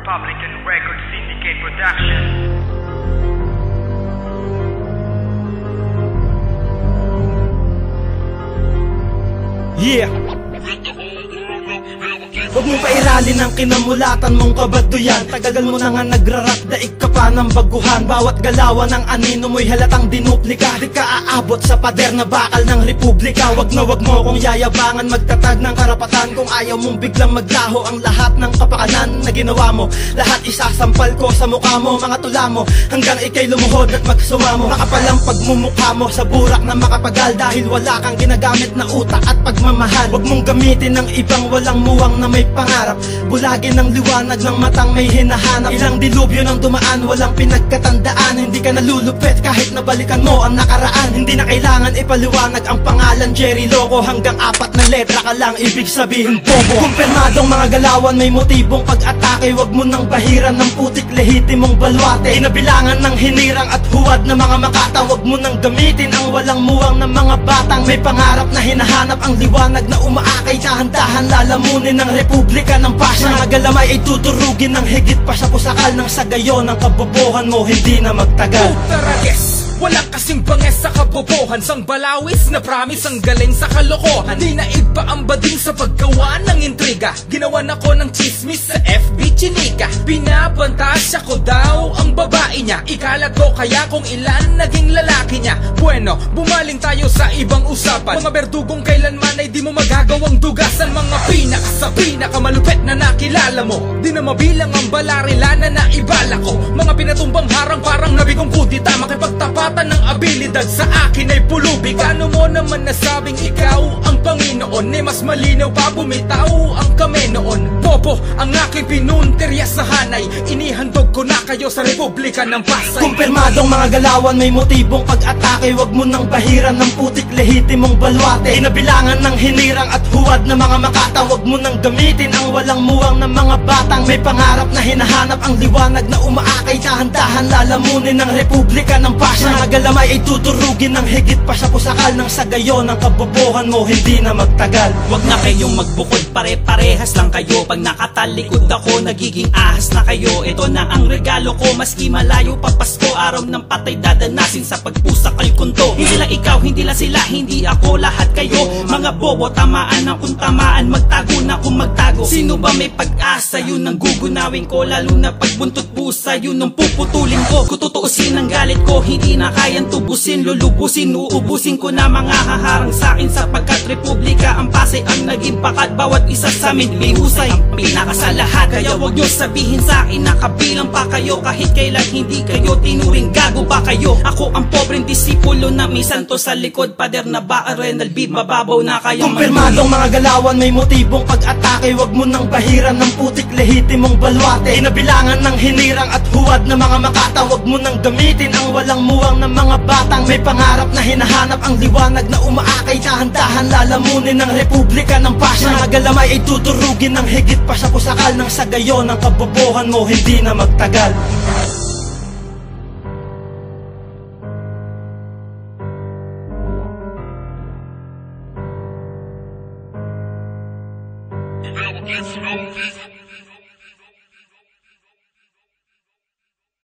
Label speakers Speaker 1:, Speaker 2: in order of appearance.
Speaker 1: Republican Record Syndicate Production.
Speaker 2: Yeah! Huwag mong pairalin ang kinamulatan mong kabaduyan. Tagagal mo na nga nagrarap, daig ka pa ng baguhan. Bawat galawan ng anino mo'y halatang dinuplika. Di ka aabot sa pader na bakal ng republika. Wag mo kong yayabangan, magtatag ng karapatan. Kung ayaw mong biglang maglaho ang lahat ng kapakanan na ginawa mo, lahat isasampal ko sa mukha mo, mga tula mo, hanggang ikay lumuhod at magsuwa mo. Makapalang pagmumukha mo sa burak na makapagal, dahil wala kang ginagamit na utak at pagmamahal. Wag mong gamitin ng ibang walang muwang na may pangarap, bulagin ng liwanag ng matang may hinahanap. Ilang dilubyo ng dumaan, walang pinagkatandaan. Hindi ka nalulupit kahit nabalikan mo ang nakaraan. Hindi na kailangan ipaliwanag ang pangalan Jerry Loco. Hanggang 4 na letra ka lang, ibig sabihin bobo. Kumpirmadong mga galawan, may motibong pag-atake. Wag mo nang bahiran ng putik lehitimong balwate. Inabilangan ng hinirang at huwad na mga makata. Wag mo nang gamitin ang walang muwang ng mga batang may pangarap na hinahanap ang liwanag na umaakay. Dahan-dahan lalamunin ng republika ng pasya. Mga galamay ay tuturugin ng higit pa sa pusakal. Nang sa gayon ang kabobohan mo hindi na magtagal.
Speaker 3: Tarages! Walang kasing banges sa kabobohan. Sang balawis na promise ang galing sa kalokohan. Di naig pa ang bading sa paggawa ng intriga. Ginawan ako ng chismis sa FB chinika. Binabantasya ko daw ang babae niya. Ikalat ko kaya kung ilan naging lalaki niya. Bueno, bumaling tayo sa ibang usapan. Mga berdugong kailanman ay di mo magagawang dugasan. Mga sa pinakamalupet na nakilala mo. Di na mabilang ang balarila na naibala ko. Mga pinatumbang harang parang nabigong kudita. Makipagtapatan ng abilidad sa akin ay pulubi. Kano mo naman nasabing ikaw ang Panginoon? Eh mas malinaw pa bumitaw ang kami noon. Popo ang aking pinunterya sa hanay. Inihandog ko na kayo sa Republika ng Pasay.
Speaker 2: Kumpirmadong mga galawan, may motibong pag-atake. Wag mo nang bahiran ng putik lehitimong balwate. Inabilangan ng hinirang at huwad na mga makata. Wag mo nang gamitin ang walang muwang ng mga batang may pangarap na hinahanap ang liwanag na umaakay. Dahan-dahan lalamunin ng republika ng pasya. Mga galamay ay tuturugin ng higit pa sa pusakal. Nang sa gayon ang kabobohan mo hindi na magtagal.
Speaker 4: Wag na kayong magbukod, pare-parehas lang kayo. Pag nakatalikod ako, nagiging ahas na kayo. Ito na ang regalo ko, maski malayo pa Pasko. Araw ng patay dadanasin sa pagpusak ay kunto. Hindi lang ikaw, hindi lang sila, hindi ako, lahat kayo. Mga bobo, tamaan ang kung tamaan. Magtago na kung magtago. Sino ba may pag-asa? Yun ang gugunawin ko. Lalo na pagbuntot pusa, yun ang puputulin ko. Kututuusin ang galit ko, hindi na kayang tubusin. Lulubusin, uubusin ko na mga haharang sa akin. Sapagkat republika ang Pasay ang naging pakat. Bawat isa sa amin may husay, ang pinaka sa lahat. Kaya wag nyo sabihin sa akin na kabilang pa kayo. Kahit kailan hindi kayo tinuring gago pa kayo. Ako ang pobreng disipulo na may santo sa likod. Pader na ba arenal beat, mababaw na kayang
Speaker 2: Kumpirmadong mga galawan, may motibong pag-atake. Wag mo nang bahiran ng putik lehitimong balwate. Inabilangan ng hinirang at huwad na mga makata. Wag mo nang gamitin ang walang muwang ng mga batang may pangarap na hinahanap ang liwanag na umaakay. Dahan-dahan lalamunin ng republika ng pasya. Mga galamay ay tuturugin ng higit pa sa pusakal. Nang sa gayon ang kabobohan mo hindi na magtagal.
Speaker 5: Never gets no peace.